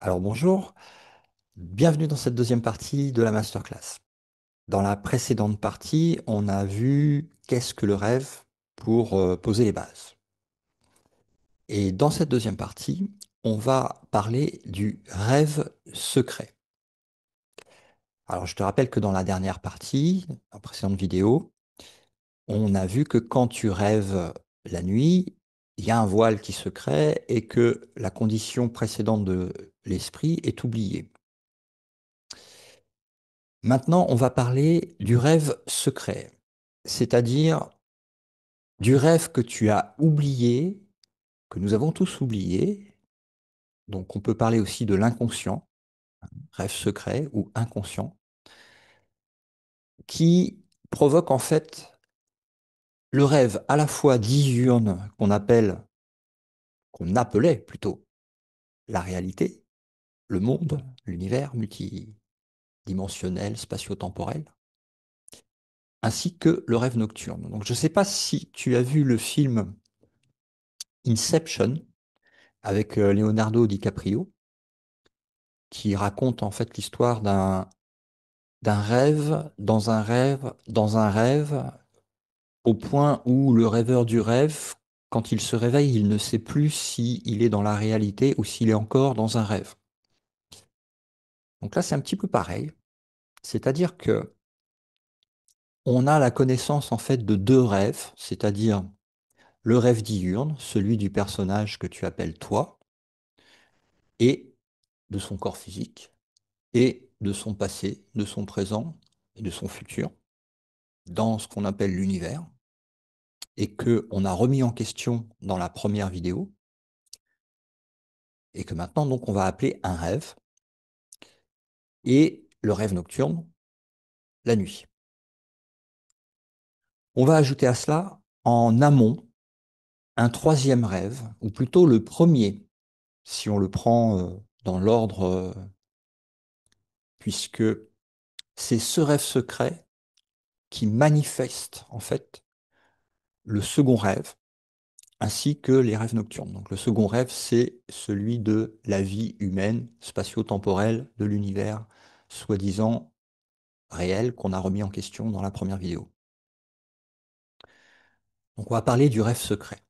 Alors bonjour, bienvenue dans cette deuxième partie de la masterclass. Dans la précédente partie, on a vu qu'est-ce que le rêve pour poser les bases. Et dans cette deuxième partie, on va parler du rêve secret. Alors je te rappelle que dans la dernière partie, la précédente vidéo, on a vu que quand tu rêves la nuit, il y a un voile qui se crée et que la condition précédente de l'esprit est oubliée. Maintenant, on va parler du rêve secret, c'est-à-dire du rêve que tu as oublié, que nous avons tous oublié. Donc, on peut parler aussi de l'inconscient, rêve secret ou inconscient, qui provoque en fait le rêve à la fois diurne qu'on appelait plutôt la réalité, le monde, l'univers multidimensionnel, spatio-temporel, ainsi que le rêve nocturne. Donc, je ne sais pas si tu as vu le film Inception avec Leonardo DiCaprio, qui raconte en fait l'histoire d'un rêve, dans un rêve, dans un rêve, au point où le rêveur du rêve, quand il se réveille, il ne sait plus s'il est dans la réalité ou s'il est encore dans un rêve. Donc là, c'est un petit peu pareil. C'est-à-dire que on a la connaissance en fait de deux rêves, c'est-à-dire le rêve diurne, celui du personnage que tu appelles toi, et de son corps physique, et de son passé, de son présent et de son futur, dans ce qu'on appelle l'univers, et que on a remis en question dans la première vidéo, et que maintenant donc on va appeler un rêve, et le rêve nocturne, la nuit. On va ajouter à cela, en amont, un troisième rêve, ou plutôt le premier, si on le prend dans l'ordre, puisque c'est ce rêve secret qui manifeste en fait le second rêve, ainsi que les rêves nocturnes. Donc le second rêve, c'est celui de la vie humaine, spatio-temporelle de l'univers, soi-disant réel, qu'on a remis en question dans la première vidéo. Donc on va parler du rêve secret.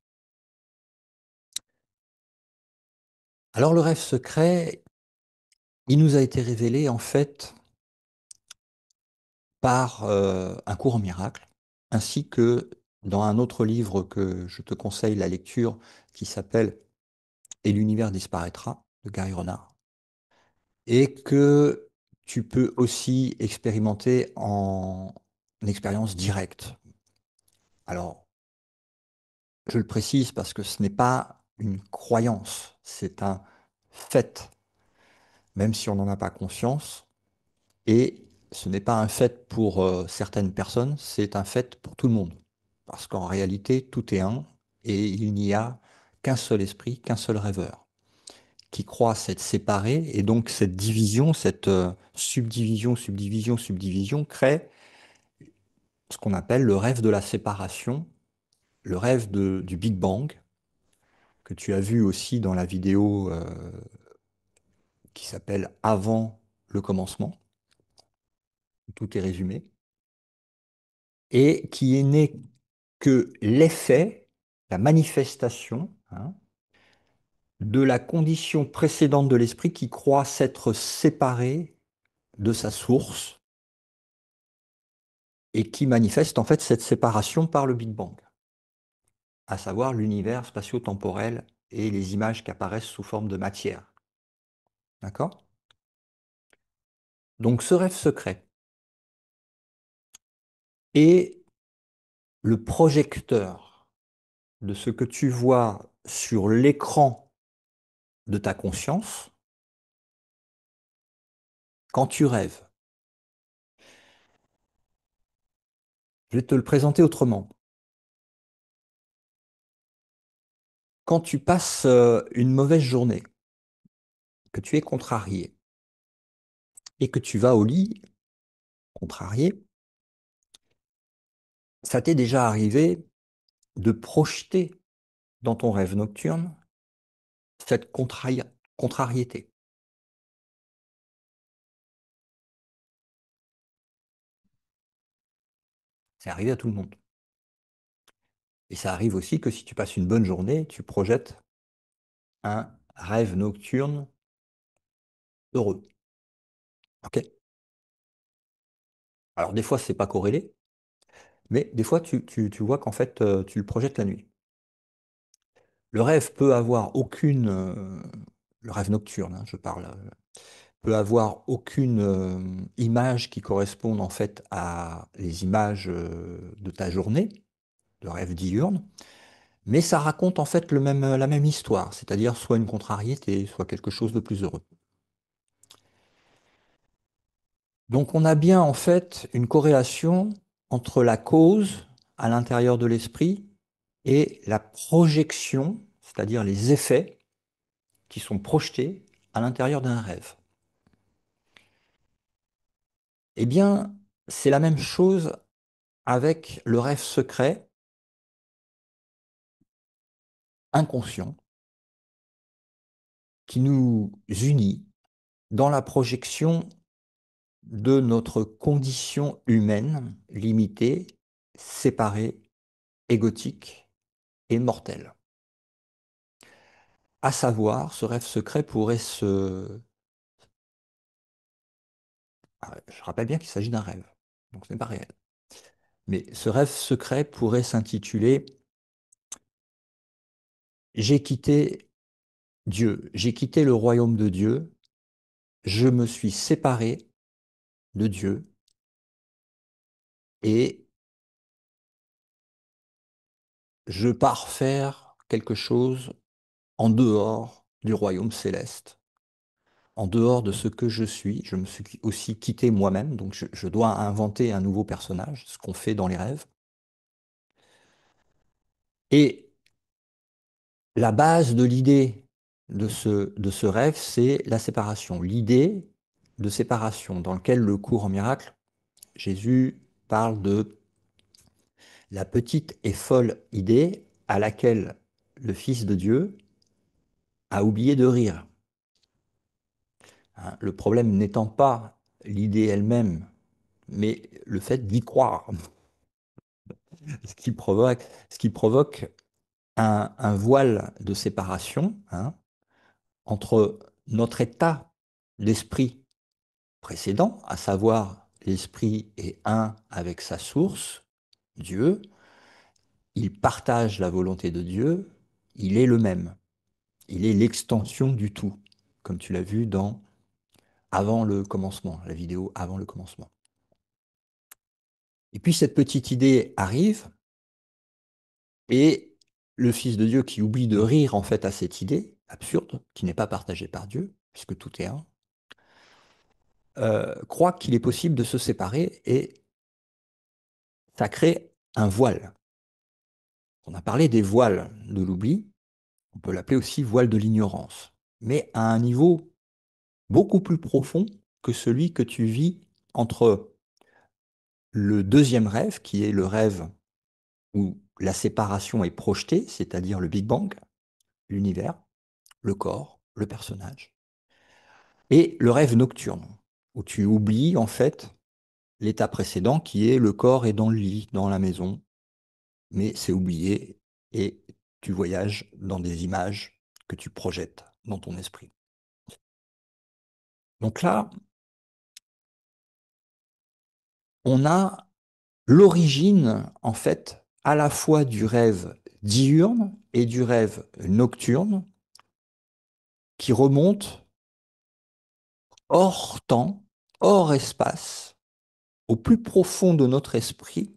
Alors le rêve secret, il nous a été révélé en fait par un cours en miracle, ainsi que dans un autre livre que je te conseille la lecture, qui s'appelle Et l'univers disparaîtra, de Gary Renard, et que tu peux aussi expérimenter en expérience directe. Alors, je le précise parce que ce n'est pas une croyance, c'est un fait, même si on n'en a pas conscience. Et ce n'est pas un fait pour certaines personnes, c'est un fait pour tout le monde. Parce qu'en réalité, tout est un, et il n'y a qu'un seul esprit, qu'un seul rêveur, qui croit s'être séparé, et donc cette division, cette subdivision, subdivision, subdivision, crée ce qu'on appelle le rêve de la séparation, le rêve du Big Bang, que tu as vu aussi dans la vidéo qui s'appelle Avant le commencement, où tout est résumé, et qui n'est que l'effet, la manifestation, hein, de la condition précédente de l'esprit qui croit s'être séparé de sa source et qui manifeste en fait cette séparation par le Big Bang, à savoir l'univers spatio-temporel et les images qui apparaissent sous forme de matière. D'accord? Donc ce rêve secret est le projecteur de ce que tu vois sur l'écran de ta conscience quand tu rêves. Je vais te le présenter autrement. Quand tu passes une mauvaise journée, que tu es contrarié et que tu vas au lit contrarié, ça t'est déjà arrivé de projeter dans ton rêve nocturne cette contrariété. C'est arrivé à tout le monde. Et ça arrive aussi que si tu passes une bonne journée, tu projettes un rêve nocturne heureux. Ok. Alors des fois, c'est pas corrélé, mais des fois, tu vois qu'en fait, tu le projettes la nuit. Le rêve peut avoir aucune, le rêve nocturne, hein, je parle, peut avoir aucune image qui corresponde en fait à les images de ta journée, de rêve diurne, mais ça raconte en fait la même histoire, c'est-à-dire soit une contrariété, soit quelque chose de plus heureux. Donc on a bien en fait une corrélation entre la cause à l'intérieur de l'esprit et la projection, c'est-à-dire les effets qui sont projetés à l'intérieur d'un rêve. Eh bien, c'est la même chose avec le rêve secret inconscient qui nous unit dans la projection de notre condition humaine limitée, séparée, égotique et mortelle. À savoir, ce rêve secret pourrait se... Je rappelle bien qu'il s'agit d'un rêve, donc ce n'est pas réel. Mais ce rêve secret pourrait s'intituler J'ai quitté Dieu, j'ai quitté le royaume de Dieu, je me suis séparé de Dieu et je pars faire quelque chose en dehors du royaume céleste, en dehors de ce que je suis. Je me suis aussi quitté moi-même, donc je dois inventer un nouveau personnage, ce qu'on fait dans les rêves. Et la base de l'idée de ce rêve, c'est la séparation. L'idée de séparation dans lequel le cours en miracle, Jésus parle de la petite et folle idée à laquelle le Fils de Dieu a oublié de rire. Hein, le problème n'étant pas l'idée elle-même, mais le fait d'y croire, ce qui provoque un voile de séparation, hein, entre notre état d'esprit précédent, à savoir l'esprit est un avec sa source, Dieu, il partage la volonté de Dieu, il est le même, il est l'extension du tout, comme tu l'as vu dans avant le commencement, la vidéo avant le commencement. Et puis cette petite idée arrive, et le Fils de Dieu qui oublie de rire en fait à cette idée absurde, qui n'est pas partagée par Dieu, puisque tout est un, croit qu'il est possible de se séparer, et ça crée un voile. On a parlé des voiles de l'oubli, on peut l'appeler aussi voile de l'ignorance, mais à un niveau beaucoup plus profond que celui que tu vis entre le deuxième rêve, qui est le rêve où la séparation est projetée, c'est-à-dire le Big Bang, l'univers, le corps, le personnage, et le rêve nocturne, où tu oublies en fait l'état précédent qui est le corps est dans le lit, dans la maison, mais c'est oublié et tu voyages dans des images que tu projettes dans ton esprit. Donc là, on a l'origine en fait à la fois du rêve diurne et du rêve nocturne qui remonte hors temps, hors espace, au plus profond de notre esprit,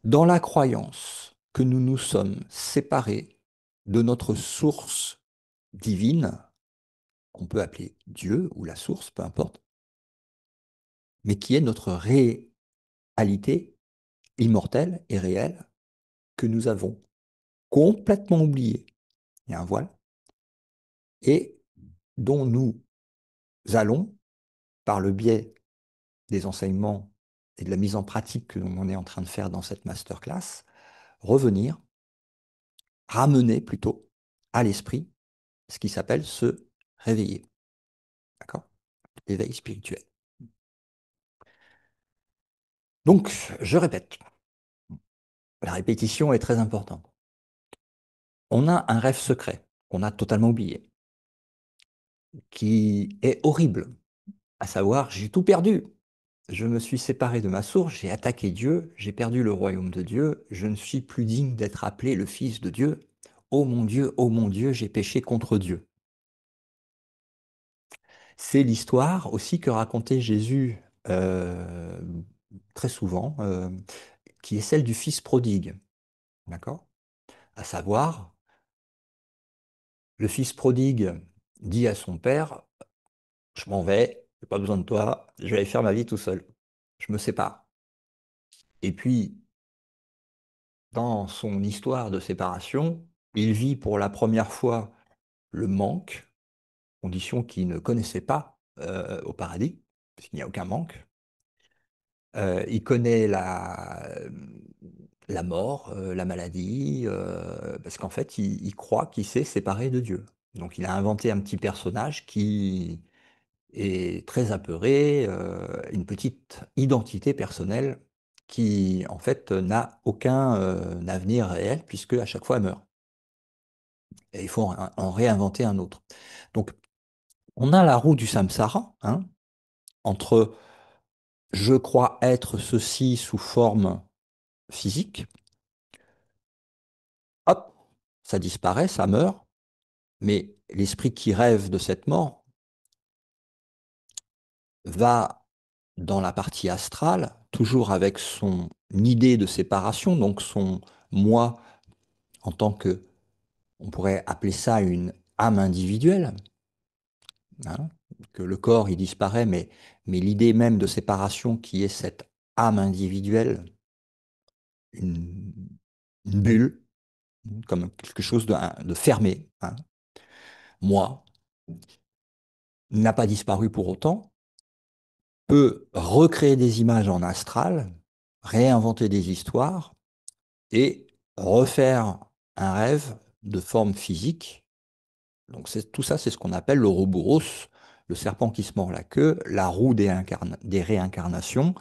dans la croyance que nous nous sommes séparés de notre source divine, qu'on peut appeler Dieu ou la source, peu importe, mais qui est notre réalité immortelle et réelle que nous avons complètement oubliée. Il y a un voile, et dont nous allons, par le biais des enseignements et de la mise en pratique que l'on est en train de faire dans cette masterclass, revenir, ramener plutôt à l'esprit ce qui s'appelle se réveiller. D'accord? L'éveil spirituel. Donc, je répète, La répétition est très importante. On a un rêve secret qu'on a totalement oublié, qui est horrible, à savoir, j'ai tout perdu. Je me suis séparé de ma source, j'ai attaqué Dieu, j'ai perdu le royaume de Dieu, je ne suis plus digne d'être appelé le Fils de Dieu. Ô mon Dieu, j'ai péché contre Dieu. C'est l'histoire aussi que racontait Jésus euh, très souvent, qui est celle du Fils prodigue. D'accord? À savoir, le Fils prodigue dit à son père, je m'en vais, j'ai pas besoin de toi, je vais aller faire ma vie tout seul. Je me sépare. Et puis, dans son histoire de séparation, il vit pour la première fois le manque, condition qu'il ne connaissait pas au paradis, puisqu'il n'y a aucun manque. Il connaît la mort, la maladie, parce qu'en fait, il croit qu'il s'est séparé de Dieu. Donc, il a inventé un petit personnage qui est très apeuré, une petite identité personnelle qui, en fait, n'a aucun avenir réel, puisque à chaque fois, elle meurt. Et il faut en réinventer un autre. Donc, on a la roue du samsara, hein, entre je crois être ceci sous forme physique, hop, ça disparaît, ça meurt, mais l'esprit qui rêve de cette mort va dans la partie astrale, toujours avec son idée de séparation, donc son moi en tant que, on pourrait appeler ça une âme individuelle, hein, que le corps il disparaît, mais l'idée même de séparation qui est cette âme individuelle, une, une bulle, comme quelque chose de fermé, hein, moi, n'a pas disparu pour autant, peut recréer des images en astral, réinventer des histoires et refaire un rêve de forme physique. Donc tout ça, c'est ce qu'on appelle l'Ouroboros, le serpent qui se mord la queue, la roue des réincarnations,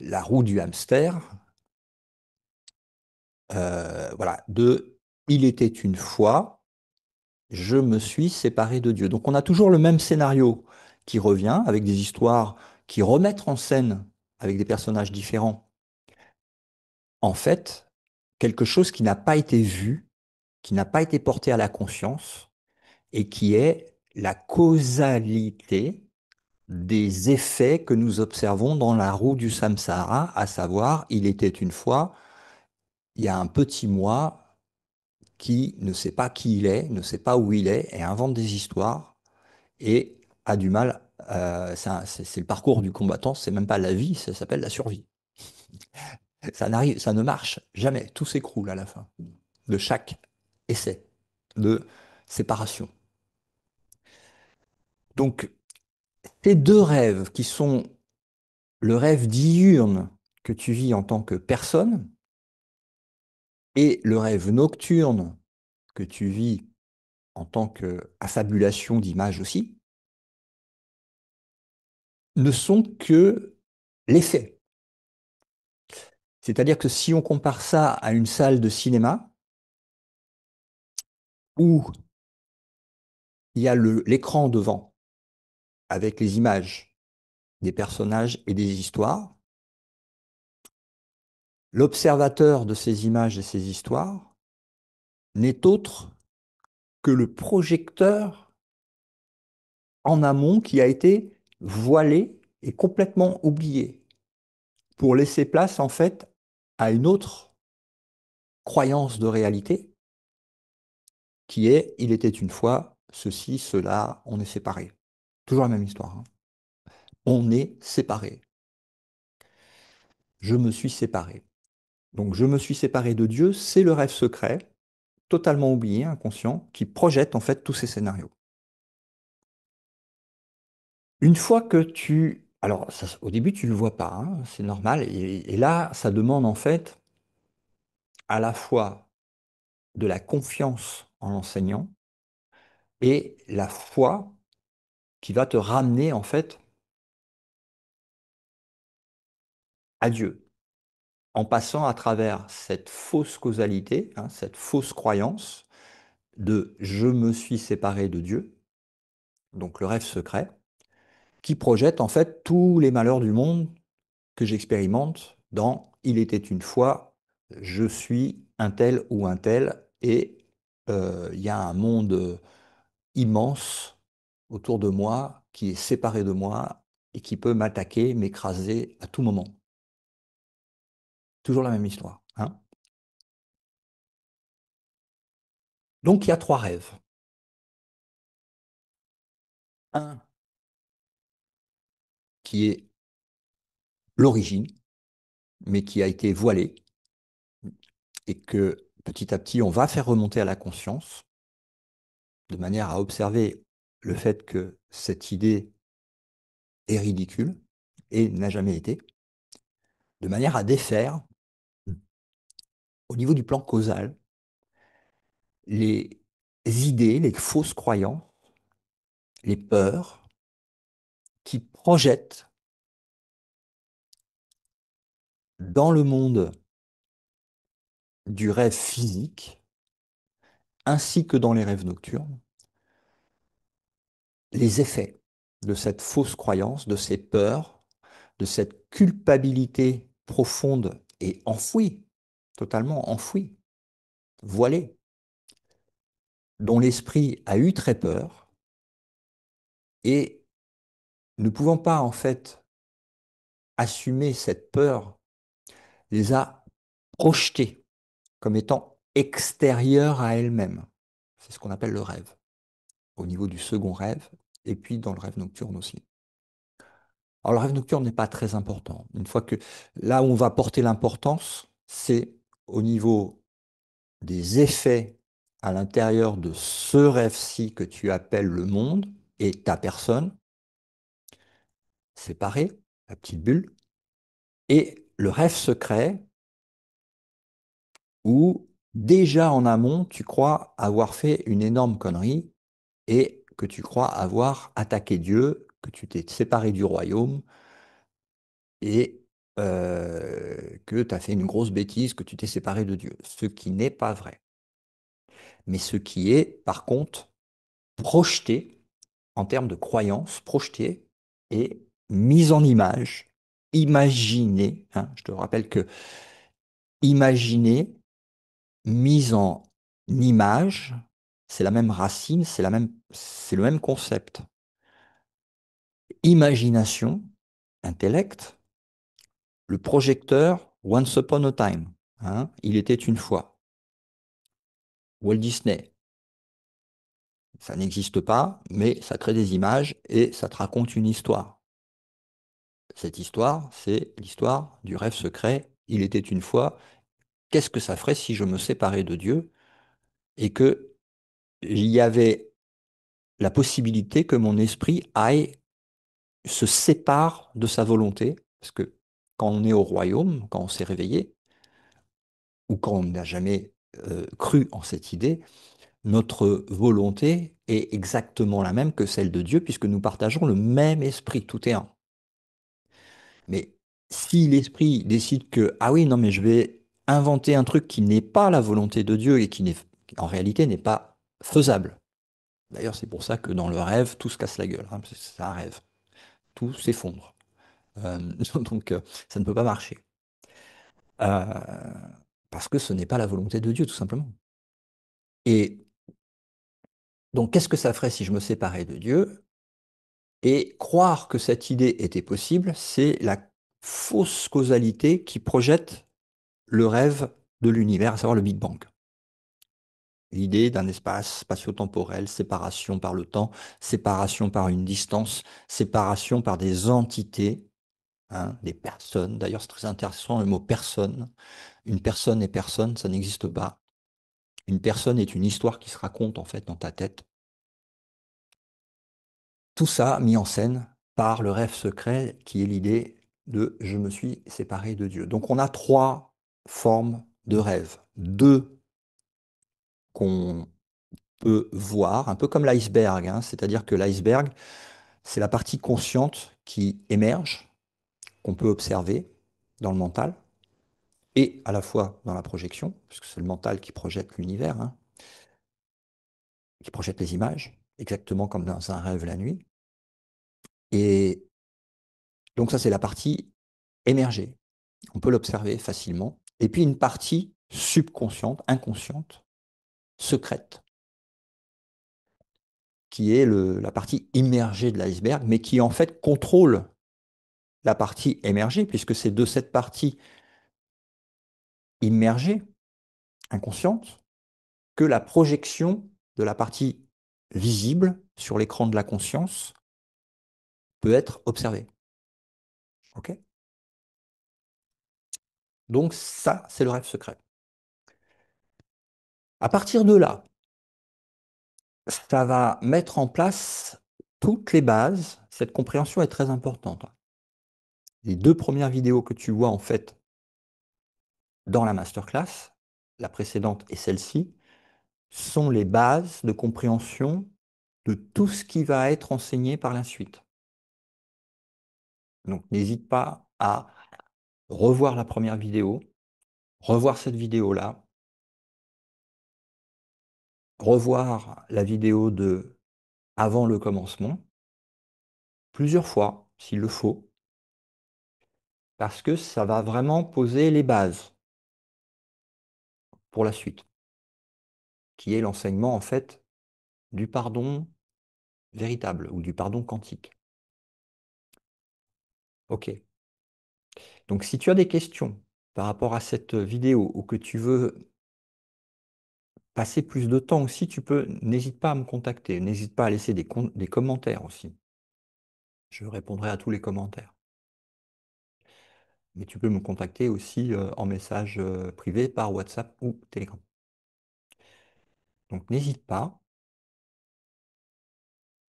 la roue du hamster, voilà, de il était une fois, je me suis séparé de Dieu. Donc on a toujours le même scénario qui revient avec des histoires qui remettent en scène avec des personnages différents. En fait, quelque chose qui n'a pas été vu, qui n'a pas été porté à la conscience et qui est la causalité des effets que nous observons dans la roue du samsara, à savoir, il était une fois, il y a un petit moi qui ne sait pas qui il est, ne sait pas où il est, et invente des histoires et a du mal. C'est le parcours du combattant, c'est même pas la vie, ça s'appelle la survie. Ça n'arrive, ça ne marche jamais, tout s'écroule à la fin de chaque essai de séparation. Donc, ces deux rêves qui sont le rêve diurne que tu vis en tant que personne et le rêve nocturne que tu vis en tant qu'affabulation d'images aussi, ne sont que l'effet. C'est-à-dire que si on compare ça à une salle de cinéma où il y a l'écran devant avec les images des personnages et des histoires, l'observateur de ces images et ces histoires n'est autre que le projecteur en amont qui a été voilé et complètement oublié pour laisser place en fait à une autre croyance de réalité qui est il était une fois ceci, cela, on est séparés. Toujours la même histoire, hein. On est séparés. Je me suis séparé. Donc je me suis séparé de Dieu, c'est le rêve secret, totalement oublié, inconscient, qui projette en fait tous ces scénarios. Une fois que tu... Alors, au début, tu ne le vois pas, hein, c'est normal. Et là, ça demande en fait à la fois de la confiance en l'enseignant et la foi qui va te ramener en fait à Dieu. en passant à travers cette fausse causalité, hein, cette fausse croyance de je me suis séparé de Dieu, donc le rêve secret, qui projette en fait tous les malheurs du monde que j'expérimente dans il était une fois, je suis un tel ou un tel, et il y a un monde immense autour de moi qui est séparé de moi et qui peut m'attaquer, m'écraser à tout moment. Toujours la même histoire, hein. Donc il y a trois rêves. Un qui est l'origine, mais qui a été voilé et que petit à petit on va faire remonter à la conscience de manière à observer le fait que cette idée est ridicule et n'a jamais été, de manière à défaire au niveau du plan causal les idées, les fausses croyances, les peurs qui projettent dans le monde du rêve physique ainsi que dans les rêves nocturnes les effets de cette fausse croyance, de ces peurs, de cette culpabilité profonde et enfouie, totalement enfouie, voilée, dont l'esprit a eu très peur et ne pouvant pas en fait assumer cette peur, les a projetées comme étant extérieures à elles-mêmes. C'est ce qu'on appelle le rêve, au niveau du second rêve, et puis dans le rêve nocturne aussi. Alors le rêve nocturne n'est pas très important. Une fois que là où on va porter l'importance, c'est au niveau des effets à l'intérieur de ce rêve-ci que tu appelles le monde et ta personne, séparée, la petite bulle, et le rêve secret où déjà en amont, tu crois avoir fait une énorme connerie et que tu crois avoir attaqué Dieu, que tu t'es séparé du royaume et que tu as fait une grosse bêtise, que tu t'es séparé de Dieu. Ce qui n'est pas vrai. Mais ce qui est, par contre, projeté en termes de croyance, projeté et mise en image, imaginé, hein. Je te rappelle que imaginer, mise en image, c'est la même racine, c'est le même concept. Imagination, intellect, le projecteur Once Upon a Time, hein, il était une fois. Walt Disney, ça n'existe pas, mais ça crée des images et ça te raconte une histoire. Cette histoire, c'est l'histoire du rêve secret. Il était une fois. Qu'est-ce que ça ferait si je me séparais de Dieu et que il y avait la possibilité que mon esprit aille se sépare de sa volonté? Parce que quand on est au royaume, quand on s'est réveillé, ou quand on n'a jamais cru en cette idée, notre volonté est exactement la même que celle de Dieu, puisque nous partageons le même esprit, tout est un. Mais si l'esprit décide que, ah oui, non, mais je vais inventer un truc qui n'est pas la volonté de Dieu et qui en réalité n'est pas faisable. D'ailleurs, c'est pour ça que dans le rêve, tout se casse la gueule, hein, c'est un rêve. Tout s'effondre. Euh, donc, ça ne peut pas marcher. Euh, Parce que ce n'est pas la volonté de Dieu, tout simplement. Et donc, qu'est-ce que ça ferait si je me séparais de Dieu? Et croire que cette idée était possible, c'est la fausse causalité qui projette le rêve de l'univers, à savoir le Big Bang. L'idée d'un espace spatio-temporel, séparation par le temps, séparation par une distance, séparation par des entités, hein, des personnes. D'ailleurs, c'est très intéressant le mot personne. Une personne et personne, ça n'existe pas. Une personne est une histoire qui se raconte en fait dans ta tête. Tout ça mis en scène par le rêve secret qui est l'idée de je me suis séparé de Dieu. Donc on a trois formes de rêve. Deux qu'on peut voir, un peu comme l'iceberg, hein, c'est-à-dire que l'iceberg, c'est la partie consciente qui émerge, qu'on peut observer dans le mental. et à la fois dans la projection, puisque c'est le mental qui projette l'univers, hein, qui projette les images, exactement comme dans un rêve la nuit. Et donc ça, c'est la partie émergée. On peut l'observer facilement. Et puis une partie subconsciente, inconsciente, secrète, qui est la partie immergée de l'iceberg, mais qui en fait contrôle la partie émergée, puisque c'est de cette partie immergée, inconsciente, que la projection de la partie visible sur l'écran de la conscience peut être observée. OK? Donc ça, c'est le rêve secret. À partir de là, ça va mettre en place toutes les bases. Cette compréhension est très importante. Les 2 premières vidéos que tu vois en fait dans la masterclass, la précédente et celle-ci, sont les bases de compréhension de tout ce qui va être enseigné par la suite. Donc n'hésite pas à revoir la première vidéo, revoir cette vidéo-là, revoir la vidéo de avant le commencement, plusieurs fois s'il le faut, parce que ça va vraiment poser les bases pour la suite, qui est l'enseignement en fait du pardon véritable ou du pardon quantique. Ok. Donc si tu as des questions par rapport à cette vidéo ou que tu veux passer plus de temps aussi, n'hésite pas à me contacter, n'hésite pas à laisser des commentaires aussi. Je répondrai à tous les commentaires. Mais tu peux me contacter aussi en message privé par WhatsApp ou Telegram. Donc n'hésite pas.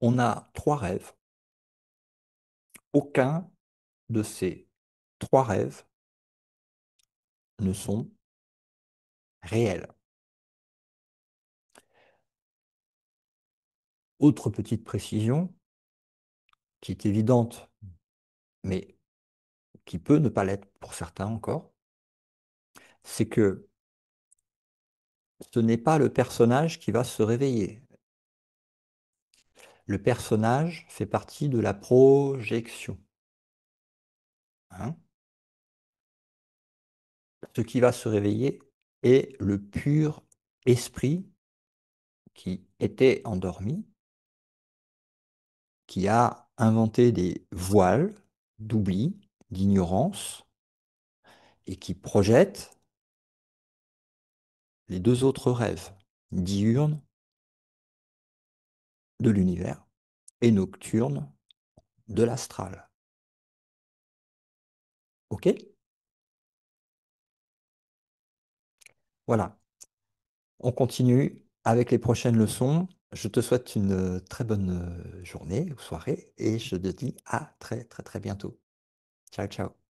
On a 3 rêves. Aucun de ces 3 rêves ne sont réels. Autre petite précision, qui est évidente, mais qui peut ne pas l'être pour certains encore, c'est que ce n'est pas le personnage qui va se réveiller. Le personnage fait partie de la projection. Hein. Ce qui va se réveiller est le pur esprit qui était endormi, qui a inventé des voiles d'oubli, d'ignorance, et qui projette les 2 autres rêves, diurnes de l'univers et nocturnes de l'astral. OK? Voilà. On continue avec les prochaines leçons. Je te souhaite une très bonne journée ou soirée et je te dis à très très très bientôt. Ciao, ciao.